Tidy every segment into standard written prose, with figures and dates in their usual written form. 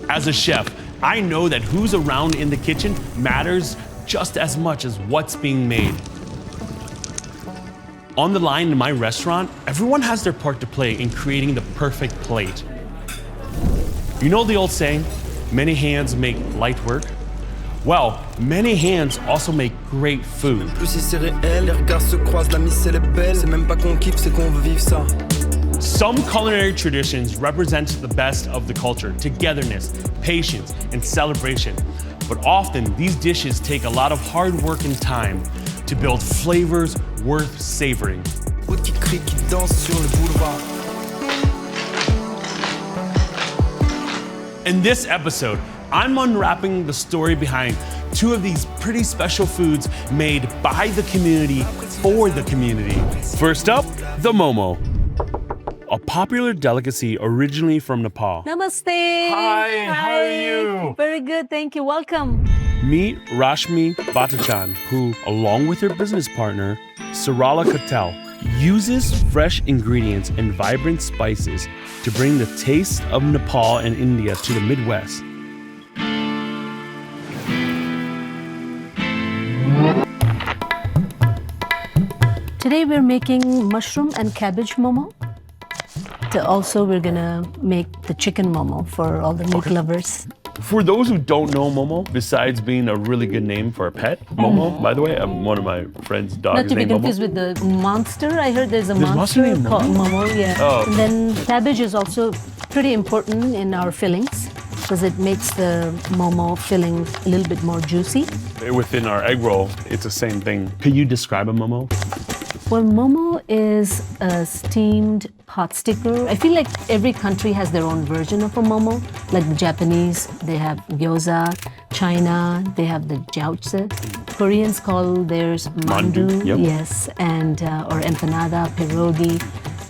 As a chef, I know that who's around in the kitchen matters just as much as what's being made. On the line in my restaurant, everyone has their part to play in creating the perfect plate. You know the old saying, many hands make light work? Well, many hands also make great food. Some culinary traditions represent the best of the culture, togetherness, patience, and celebration. But often, these dishes take a lot of hard work and time to build flavors worth savoring. In this episode, I'm unwrapping the story behind two of these pretty special foods made by the community for the community. First up, the Momo, a popular delicacy originally from Nepal. Namaste. Hi, how are you? Very good, thank you. Welcome. Meet Rashmi Bhattachan, who, along with her business partner, Sarala Kattel, uses fresh ingredients and vibrant spices to bring the taste of Nepal and India to the Midwest. Today we're making mushroom and cabbage momo. Also, we're gonna make the chicken momo for all the meat lovers. For those who don't know Momo, besides being a really good name for a pet, Momo, by the way, one of my friend's dogs Not to be named confused Momo. with the monster. I heard there's a There's monster monster named called Momo? Momo, yeah. Oh. And then cabbage is also pretty important in our fillings because it makes the momo filling a little bit more juicy. Within our egg roll, it's the same thing. Could you describe a Momo? Well, momo is a steamed pot sticker. I feel like every country has their own version of a momo. Like the Japanese, they have gyoza. China, they have the jiaozi. Koreans call theirs mandu. Yep. Yes, and or empanada, pierogi.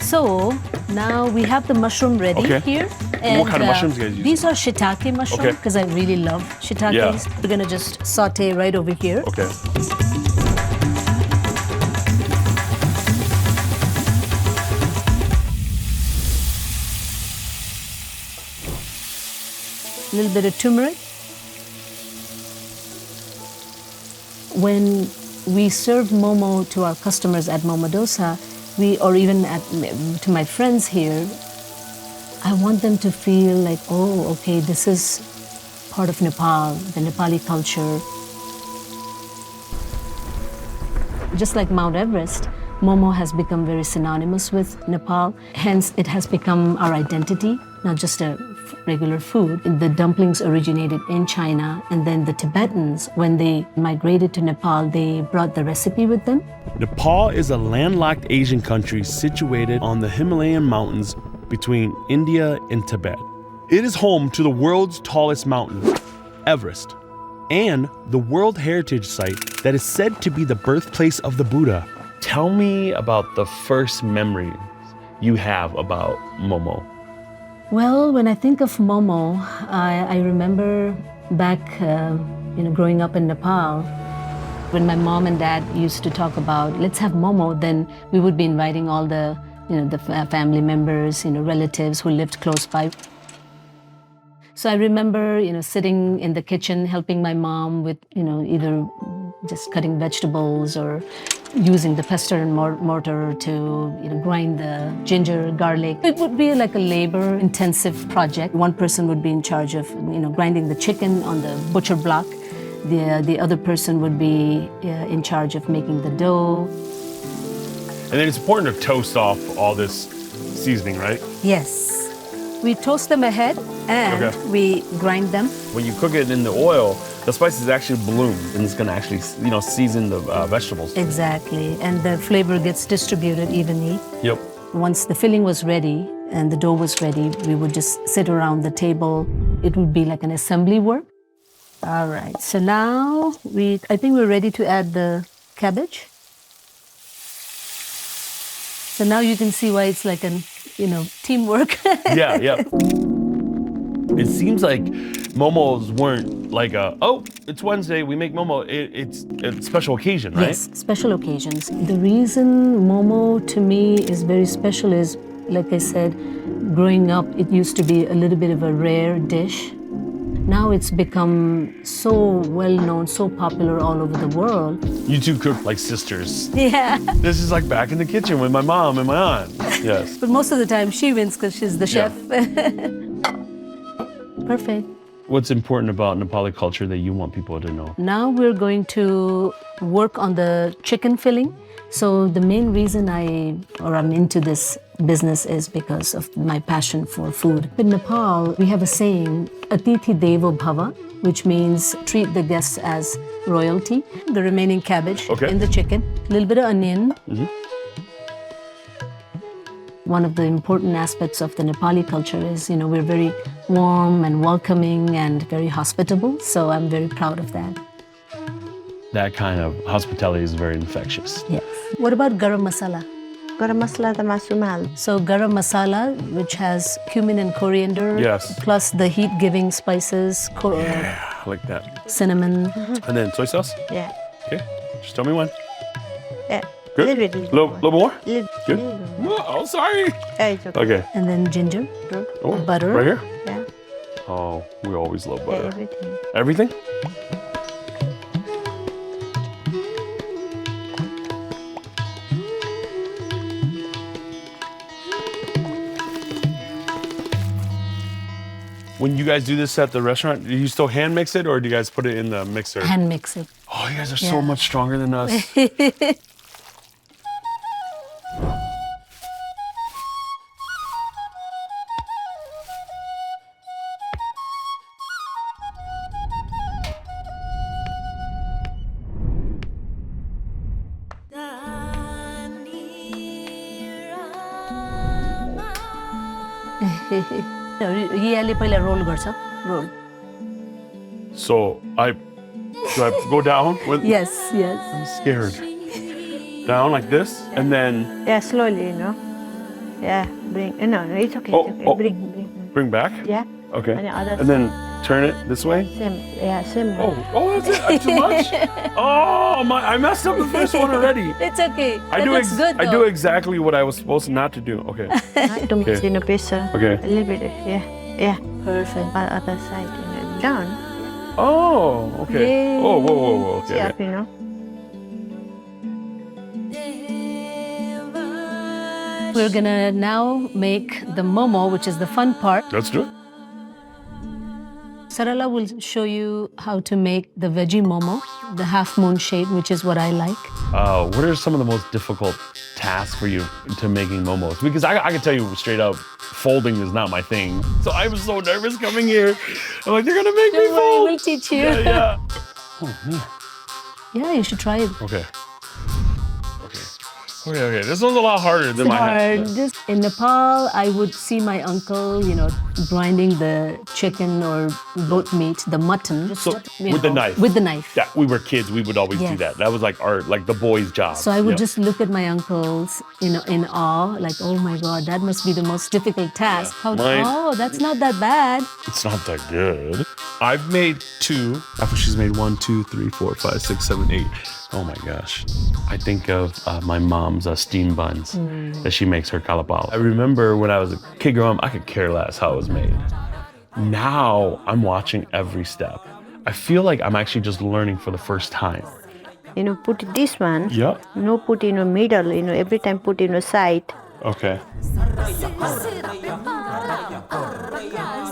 So now we have the mushroom ready here. And, what kind of mushrooms do you guys use? These are shiitake mushrooms because I really love shiitakes. Yeah. We're gonna just saute right over here. Okay. A little bit of turmeric. When we serve momo to our customers at Momo Dosa, or even to my friends here, I want them to feel like, oh, okay, this is part of Nepal, the Nepali culture. Just like Mount Everest, momo has become very synonymous with Nepal. Hence, it has become our identity, not just a regular food. The dumplings originated in China, and then the Tibetans, when they migrated to Nepal, they brought the recipe with them. Nepal is a landlocked Asian country situated on the Himalayan mountains between India and Tibet. It is home to the world's tallest mountain, Everest, and the World Heritage Site that is said to be the birthplace of the Buddha. Tell me about the first memories you have about Momo. Well, when I think of momo, I remember back, growing up in Nepal, when my mom and dad used to talk about, let's have momo, then we would be inviting all the, the family members, relatives who lived close by. So I remember, sitting in the kitchen, helping my mom with, either just cutting vegetables or using the pestle and mortar to, grind the ginger, garlic. It would be like a labor-intensive project. One person would be in charge of, grinding the chicken on the butcher block. The other person would be in charge of making the dough. And then it's important to toast off all this seasoning, right? Yes. We toast them ahead and we grind them. When you cook it in the oil, the spices actually bloom and it's gonna actually, season the vegetables. Exactly, and the flavor gets distributed evenly. Yep. Once the filling was ready and the dough was ready, we would just sit around the table. It would be like an assembly work. All right, so now I think we're ready to add the cabbage. So now you can see why it's like an, teamwork. Yeah. It seems like momos weren't like it's Wednesday, we make momo. It's a special occasion, right? Yes, special occasions. The reason momo to me is very special is, like I said, growing up, it used to be a little bit of a rare dish. Now it's become so well known, so popular all over the world. You two cook like sisters. Yeah. This is like back in the kitchen with my mom and my aunt. Yes. But most of the time she wins because she's the chef. Perfect. What's important about Nepali culture that you want people to know? Now we're going to work on the chicken filling. So the main reason I'm into this business is because of my passion for food. In Nepal, we have a saying, Atithi Devo Bhava, which means treat the guests as royalty. The remaining cabbage in the chicken, a little bit of onion. One of the important aspects of the Nepali culture is, we're very warm and welcoming and very hospitable. So I'm very proud of that. That kind of hospitality is very infectious. Yes. What about garam masala? Garam masala the masumal. So garam masala, which has cumin and coriander, plus the heat-giving spices, like that. Cinnamon. And then soy sauce? Yeah. Okay, just tell me when. Yeah. Good? Little more? Little. Good? Oh, sorry. Yeah, it's okay. Okay. And then ginger, butter. Right here? Yeah. Oh, we always love butter. Yeah, everything. Everything? When you guys do this at the restaurant, do you still hand mix it or do you guys put it in the mixer? Hand mix it. Oh, you guys are so much stronger than us. Yia पहिला roll गर्छ. Roll. So do I go down? Yes. I'm scared. Down like this, and then... Yeah, slowly, Yeah, bring. No, it's okay. Oh, it's okay. oh. Bring. back? Yeah. Okay. On the other And then turn it this way? Same. Yeah, same. Oh, that's it. Too much? Oh, I messed up the first one already. It's okay. I do exactly what I was supposed not to do. Okay. Not too much, pressure. Okay. A little bit. Yeah. Perfect. On the other side, down. Oh, okay. Yay. Oh, whoa. Okay. See up, We're gonna now make the momo, which is the fun part. Let's do it. Sarala will show you how to make the veggie momo, the half moon shape, which is what I like. What are some of the most difficult tasks for you to making momos? Because I can tell you straight up, folding is not my thing. So I was so nervous coming here. I'm like, they're gonna make me fold. We'll teach you. Yeah. Oh, man. Yeah, you should try it. Okay. This one's a lot harder than my hand. Just in Nepal, I would see my uncle, grinding the chicken or goat meat, the mutton. So with the knife. With the knife. Yeah, we were kids. We would always do that. That was like the boys' job. So I would just look at my uncles, in awe, like, oh my God, that must be the most difficult task. That's not that bad. It's not that good. I've made 2. After she's made 1, 2, 3, 4, 5, 6, 7, 8. Oh my gosh. I think of my mom's steam buns that she makes her kalapao. I remember when I was a kid growing up, I could care less how it was made. Now I'm watching every step. I feel like I'm actually just learning for the first time. Put this one. Yep. No, put in the middle, every time put in the side. Okay.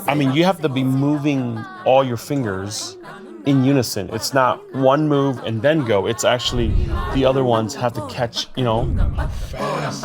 I mean, you have to be moving all your fingers in unison. It's not one move and then go. It's actually the other ones have to catch, fast.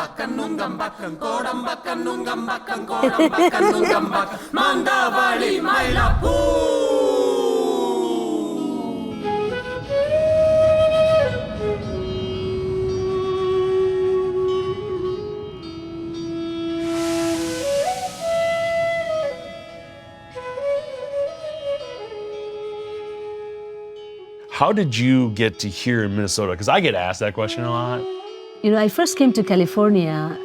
How did you get to here in Minnesota? Because I get asked that question a lot. I first came to California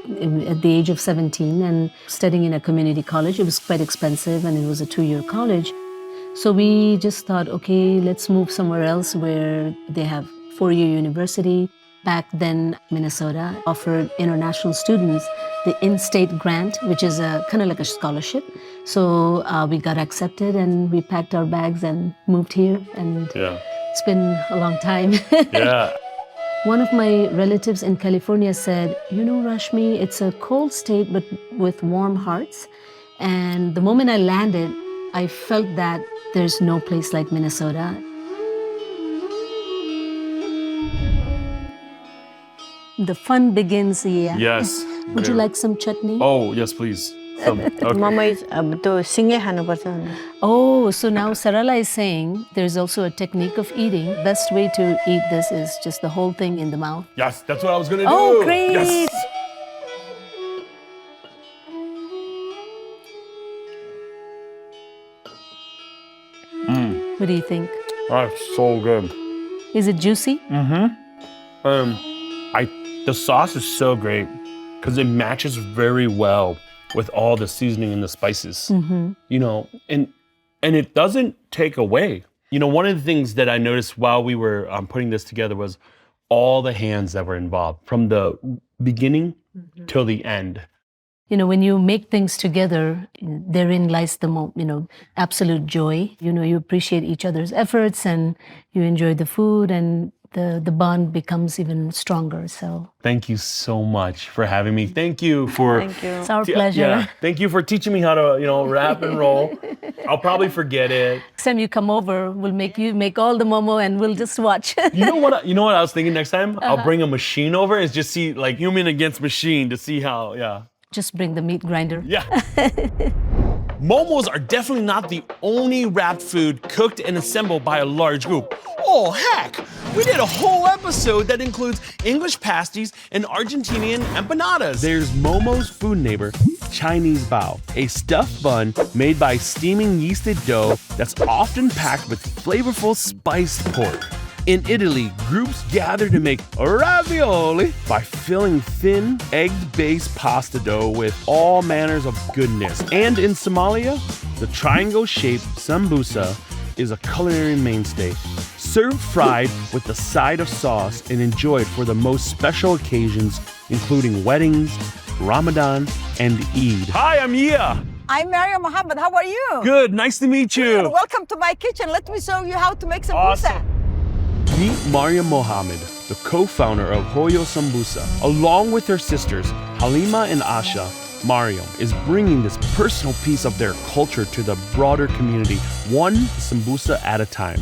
at the age of 17 and studying in a community college. It was quite expensive and it was a 2-year college. So we just thought, okay, let's move somewhere else where they have 4-year university. Back then, Minnesota offered international students the in-state grant, which is a kind of like a scholarship. So we got accepted and we packed our bags and moved here. And it's been a long time. Yeah. One of my relatives in California said, you know, Rashmi, it's a cold state, but with warm hearts. And the moment I landed, I felt that there's no place like Minnesota. The fun begins here. Yes. Would you like some chutney? Oh, yes, please. Okay. Momo is to singe haनुपर्छ. Oh, so now Sarala is saying there's also a technique of eating. Best way to eat this is just the whole thing in the mouth. Yes, that's what I was going to do. Oh, great. Yes. What do you think? That's so good. Is it juicy? The sauce is so great because it matches very well with all the seasoning and the spices. You know, and it doesn't take away. You know, one of the things that I noticed while we were putting this together was all the hands that were involved from the beginning till the end. You know, when you make things together, therein lies the absolute joy. You know, you appreciate each other's efforts and you enjoy the food, and the bond becomes even stronger. So thank you so much for having me. Thank you for... Thank you. It's our pleasure. Yeah, thank you for teaching me how to, wrap and roll. I'll probably forget it. Next time you come over, we'll make you make all the momo and we'll just watch. You know what I was thinking next time? I'll bring a machine over and just see like human against machine to see how, Just bring the meat grinder. Yeah. Momos are definitely not the only wrapped food cooked and assembled by a large group. Oh, heck! We did a whole episode that includes English pasties and Argentinian empanadas. There's Momo's food neighbor, Chinese bao, a stuffed bun made by steaming yeasted dough that's often packed with flavorful spiced pork. In Italy, groups gather to make ravioli by filling thin, egg-based pasta dough with all manners of goodness. And in Somalia, the triangle-shaped sambusa is a culinary mainstay, served fried with a side of sauce and enjoyed for the most special occasions, including weddings, Ramadan, and Eid. Hi, I'm Yia. I'm Mariam Mohamed. How are you? Good, nice to meet you. Good. Welcome to my kitchen. Let me show you how to make sambusa. Awesome. Meet Mariam Mohamed, the co-founder of Hoya Sambusa. Along with her sisters, Halima and Asha, Mariam is bringing this personal piece of their culture to the broader community, one sambusa at a time.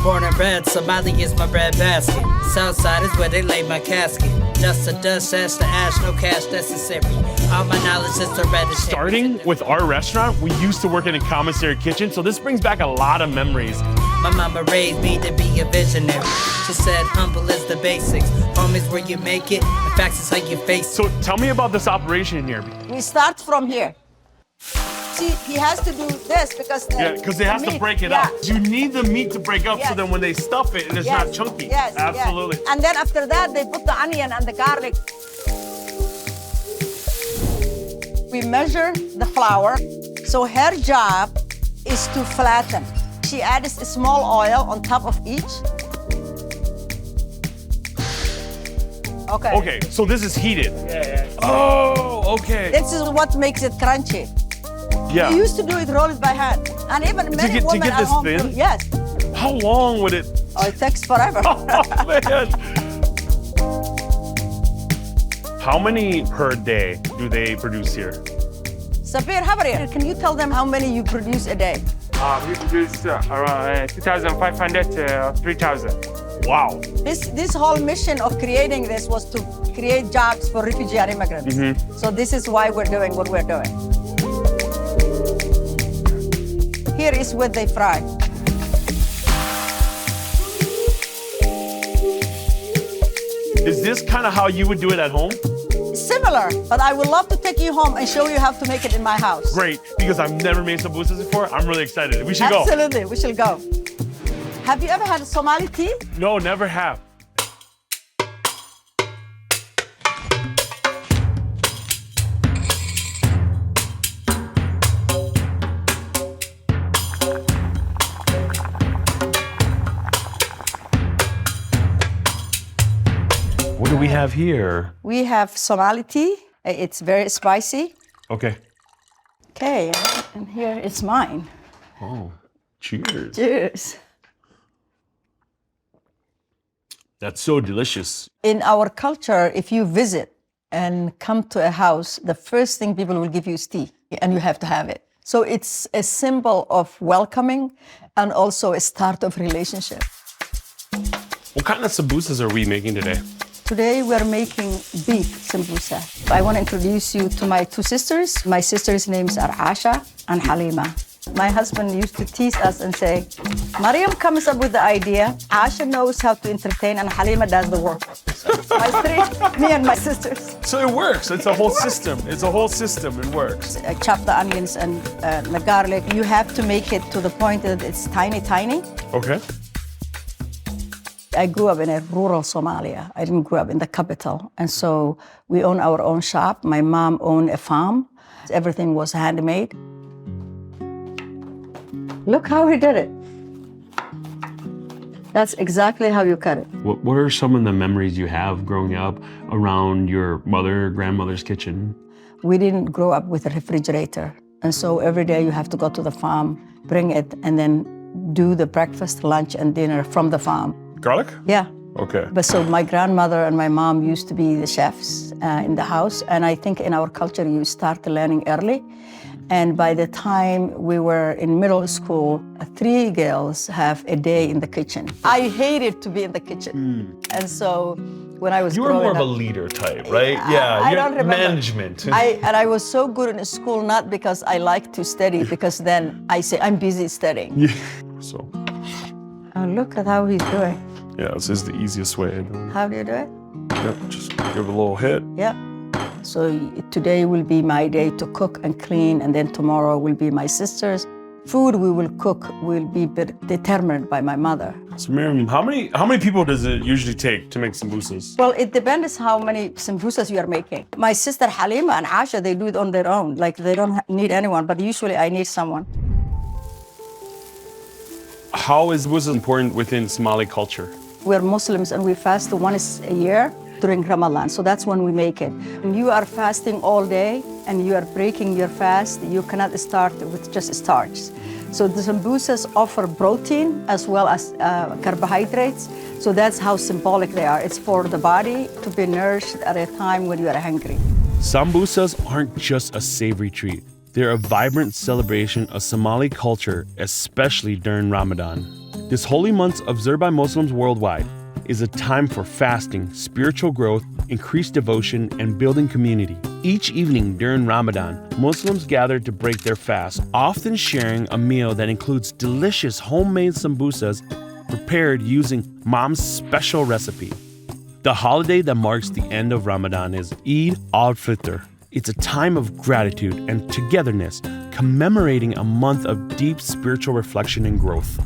Born and bred, Somali is my bread basket. Southside is where they lay my casket. Dust to dust, ash to ash, no cash necessary. All my knowledge is hereditary. Starting with our restaurant, we used to work in a commissary kitchen, so this brings back a lot of memories. My mama raised me to be a visionary. She said humble is the basics. Home is where you make it. In fact, it's how you face it. So tell me about this operation here. We start from here. See, he has to do this because because they have to break it up. You need the meat to break up so then when they stuff it, it's not chunky. Yes, absolutely. And then after that, they put the onion and the garlic. We measure the flour. So her job is to flatten. She adds a small oil on top of each. Okay, so this is heated. Oh, okay. This is what makes it crunchy. Yeah. We used to do it, roll it by hand. And even many women get at this home thin? do. Yes. How long would it? Oh, it takes forever. Oh, man. How many per day do they produce here? Sabir, how about you? Can you tell them how many you produce a day? We produce around 2,500 to 3,000. Wow. This whole mission of creating this was to create jobs for refugee and immigrants. So this is why we're doing what we're doing. Here is what they fry. Is this kind of how you would do it at home? Similar, but I would love to take you home and show you how to make it in my house. Great, because I've never made sambusas before. I'm really excited. We should go. Absolutely, we should go. Have you ever had Somali tea? No, never have. What do we have here? We have Somali tea, It's very spicy. Okay. Okay, and here it's mine. Oh, cheers. Cheers. That's so delicious. In our culture, if you visit and come to a house, the first thing people will give you is tea, and you have to have it. So it's a symbol of welcoming and also a start of relationship. What kind of sambusas are we making today? Today we're making beef sambusa. I want to introduce you to my two sisters. My sisters' names are Asha and Halima. My husband used to tease us and say, Mariam comes up with the idea, Asha knows how to entertain, and Halima does the work. My three, me and my sisters. So it works. It's a whole system. It's a whole system. It works. I chop the onions and the garlic. You have to make it to the point that it's tiny, tiny. Okay. I grew up in a rural Somalia. I didn't grow up in the capital. And so we own our own shop. My mom owned a farm. Everything was handmade. Look how he did it. That's exactly how you cut it. What are some of the memories you have growing up around your mother, grandmother's kitchen? We didn't grow up with a refrigerator. And so every day you have to go to the farm, bring it, and then do the breakfast, lunch, and dinner from the farm. Garlic? Yeah. Okay. But so my grandmother and my mom used to be the chefs in the house. And I think in our culture, you start learning early. And by the time we were in middle school, 3 girls have a day in the kitchen. I hated to be in the kitchen. And so when I was You were more of a up, leader type, right? I don't remember. Management. I was so good in school, not because I like to study, because then I say, I'm busy studying. Yeah. So, Oh, look at how he's doing. yeah, this is the easiest way. How do you do it? Yep, just give it a little hit. Yeah. So today will be my day to cook and clean, and then tomorrow will be my sister's. Food we will cook will be determined by my mother. So Mariam, how many people does it usually take to make sambusas? Well, it depends how many sambusas you are making. My sister Halima and Asha, they do it on their own. Like they don't need anyone, but usually I need someone. How is sambusa important within Somali culture? We're Muslims and we fast once a year during Ramadan. So that's when we make it. When you are fasting all day and you are breaking your fast, you cannot start with just starch. So the sambusas offer protein as well as carbohydrates. So that's how symbolic they are. It's for the body to be nourished at a time when you are hungry. Sambusas aren't just a savory treat. They're a vibrant celebration of Somali culture, especially during Ramadan. This holy month observed by Muslims worldwide is a time for fasting, spiritual growth, increased devotion, and building community. Each evening during Ramadan, Muslims gather to break their fast, often sharing a meal that includes delicious homemade sambusas prepared using mom's special recipe. The holiday that marks the end of Ramadan is Eid al-Fitr. It's a time of gratitude and togetherness, commemorating a month of deep spiritual reflection and growth.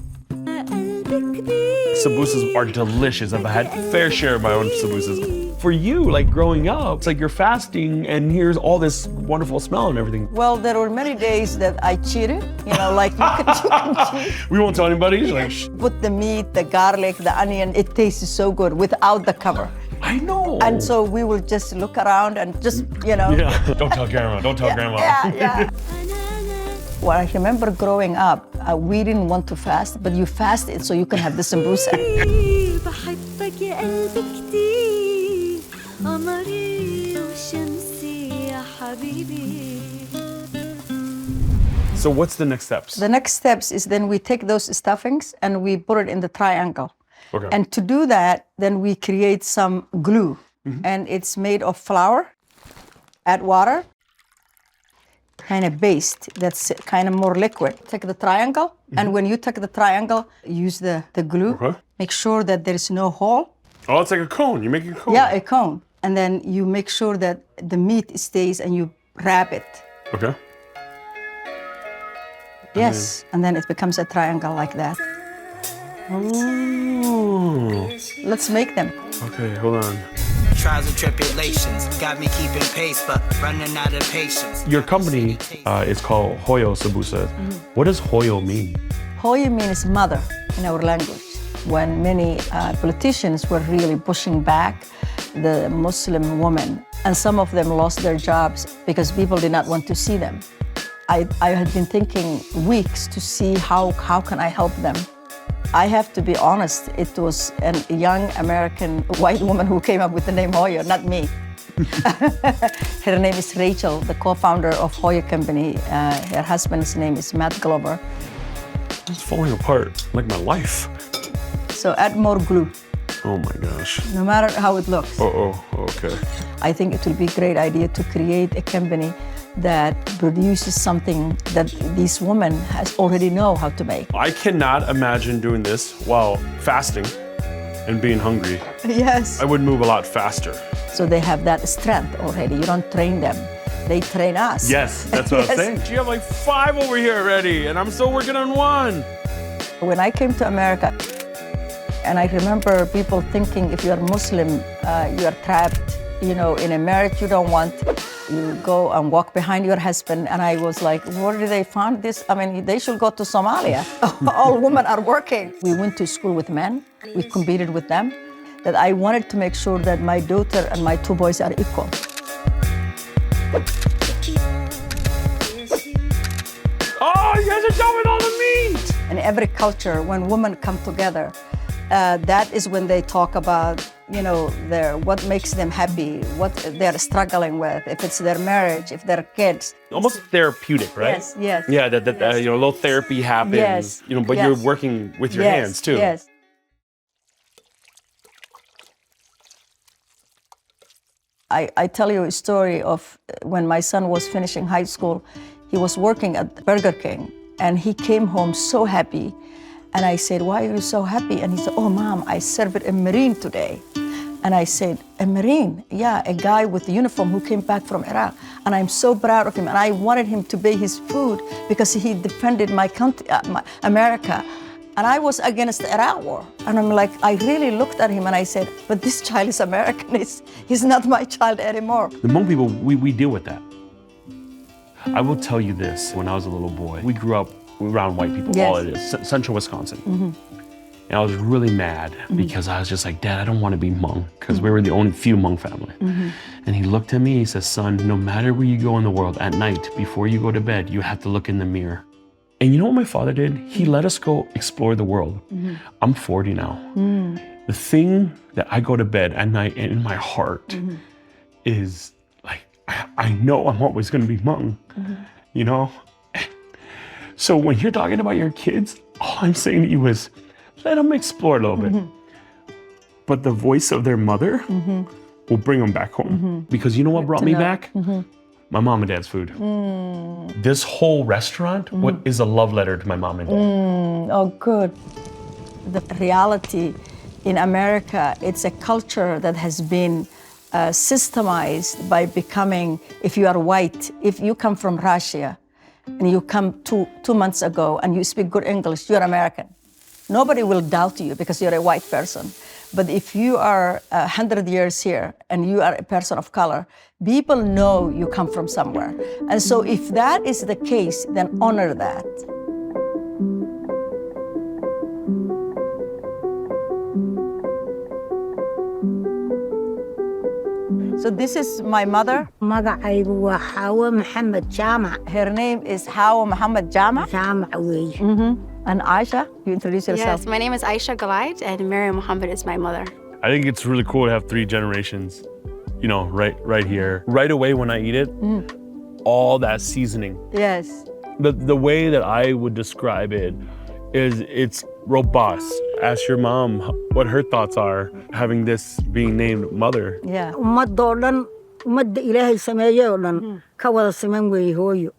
Sambusas are delicious. I've had a fair share of my own sambusas. For you, like growing up, it's like you're fasting and here's all this wonderful smell and everything. Well, there were many days that I cheated, like you can cheat. We won't tell anybody. Like, Put the meat, the garlic, the onion, it tastes so good without the cover. I know. And so we will just look around and just, Yeah. Don't tell grandma. Don't tell grandma. Yeah. Well, I remember growing up, we didn't want to fast, but you fasted so you can have the sambusa. So what's the next steps? The next steps is then we take those stuffings and we put it in the triangle. Okay. And to do that, then we create some glue. And it's made of flour, add water, kind of based, that's kind of more liquid. Take the triangle, and when you take the triangle, use the glue. Okay. Make sure that there is no hole. Oh, it's like a cone. You're making a cone. Yeah, a cone. And then you make sure that the meat stays and you wrap it. Okay. Yes, and then it becomes a triangle like that. Oh. Let's make them. Okay, hold on. Trials and tribulations got me keeping pace, but running out of patience. Your company is called Hoyo Sambusa. What does Hoyo mean? Hoya means mother in our language. When many politicians were really pushing back the Muslim woman And some of them lost their jobs because people did not want to see them. I had been thinking weeks to see how can I help them. I have to be honest, it was a young American white woman who came up with the name Hoyo, not me. Her name is Rachel, the co-founder of Hoya Company. Her husband's name is Matt Glover. It's falling apart, like my life. So add more glue. Oh my gosh. No matter how it looks. Okay. I think it will be a great idea to create a company that produces something that these women has already know how to make. I cannot imagine doing this while fasting and being hungry. Yes. I would move a lot faster. So they have that strength already. You don't train them. They train us. Yes, that's what I'm saying. You have like 5 over here already, and I'm still working on 1. When I came to America, and I remember people thinking if you're Muslim, you are trapped, in a marriage you don't want. You go and walk behind your husband, and I was like, where did they find this? I mean, they should go to Somalia. All women are working. We went to school with men. We competed with them. That I wanted to make sure that my daughter and my 2 boys are equal. Oh, you guys are done with all the meat! In every culture, when women come together, that is when they talk about, what makes them happy, what they're struggling with, if it's their marriage, if their kids. Almost therapeutic, right? Yes. Yeah, that a little therapy happens. Yes. But you're working with your hands too. Yes. I tell you a story of when my son was finishing high school. He was working at Burger King, and he came home so happy. And I said, why are you so happy? And he said, oh, Mom, I served a Marine today. And I said, a Marine? Yeah, a guy with a uniform who came back from Iraq. And I'm so proud of him. And I wanted him to pay his food because he defended my country, America. And I was against the Iraq war. And I'm like, I really looked at him and I said, but this child is American. He's not my child anymore. The Hmong people, we deal with that. I will tell you this, when I was a little boy, we grew up around white people, all it is, central Wisconsin. And I was really mad because I was just like, Dad, I don't want to be Hmong, because we were the only few Hmong family. And he looked at me, he says, son, no matter where you go in the world, at night, before you go to bed, you have to look in the mirror. And you know what my father did? He let us go explore the world. I'm 40 now. The thing that I go to bed at night and in my heart is like, I know I'm always gonna be Hmong, So when you're talking about your kids, all I'm saying to you is, let them explore a little bit. But the voice of their mother will bring them back home. Because you know what brought me back? My mom and dad's food. This whole restaurant is a love letter to my mom and dad. Oh, good. The reality in America, it's a culture that has been systemized by becoming, if you are white, if you come from Russia, and you come 2 months ago and you speak good English, you're American. Nobody will doubt you because you're a white person. But if you are 100 years here and you are a person of color, people know you come from somewhere. And so if that is the case, then honor that. So this is my mother. magacaygu waa Xaawo Maxamed Jaamac. Her name is Xaawo Mohamed Jaamac. Jaamac weeye. And Asha, you introduce yourself. Yes, my name is Aisha Galait, and Mariam Mohamed is my mother. I think it's really cool to have 3 generations, right here. Right away when I eat it, all that seasoning. Yes. The way that I would describe it is it's robust. Ask your mom what her thoughts are having this being named Mother. Yeah. Ummadoo dhan, ummadda Ilaahay sameeyay oo dhan ka wada siman weeye hooyo.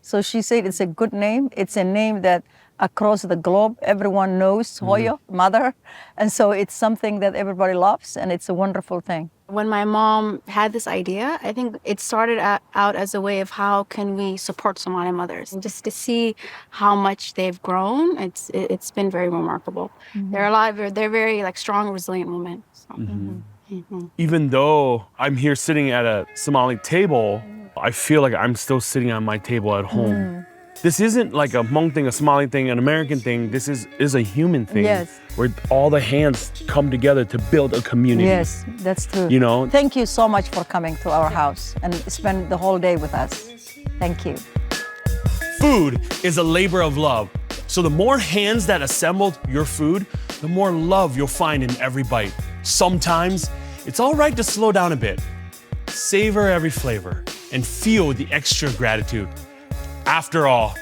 So she said it's a good name. It's a name that across the globe, everyone knows Hoyo, mother. And so it's something that everybody loves, and it's a wonderful thing. When my mom had this idea, I think it started out as a way of how can we support Somali mothers. And just to see how much they've grown, it's been very remarkable. They're very strong, resilient women. So. Even though I'm here sitting at a Somali table, I feel like I'm still sitting on my table at home. This isn't like a Hmong thing, a Somali thing, an American thing. This is a human thing. Yes. Where all the hands come together to build a community. Yes, that's true. You know? Thank you so much for coming to our house and spend the whole day with us. Thank you. Food is a labor of love. So the more hands that assembled your food, the more love you'll find in every bite. Sometimes it's all right to slow down a bit. Savor every flavor and feel the extra gratitude. After all,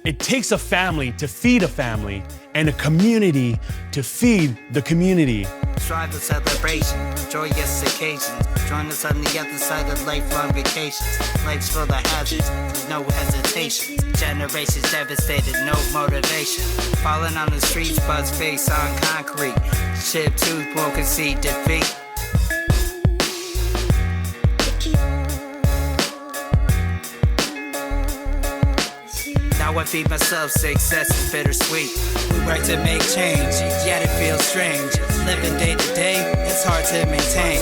it takes a family to feed a family and a community to feed the community. Strive for celebration, joyous occasions. Join us on the other side of lifelong vacations. Life's full of hazards, there's no hesitation. Generations devastated, no motivation. Falling on the streets, buzz face on concrete. Chipped tooth won't concede defeat. Now I feed myself, success is bittersweet. We work to make change, yet it feels strange. Living day to day, it's hard to maintain.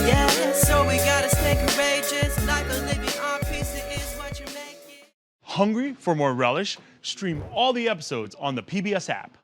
Yeah, so we gotta stay courageous. Life of living on pizza is what you're making. Hungry for more Relish? Stream all the episodes on the PBS app.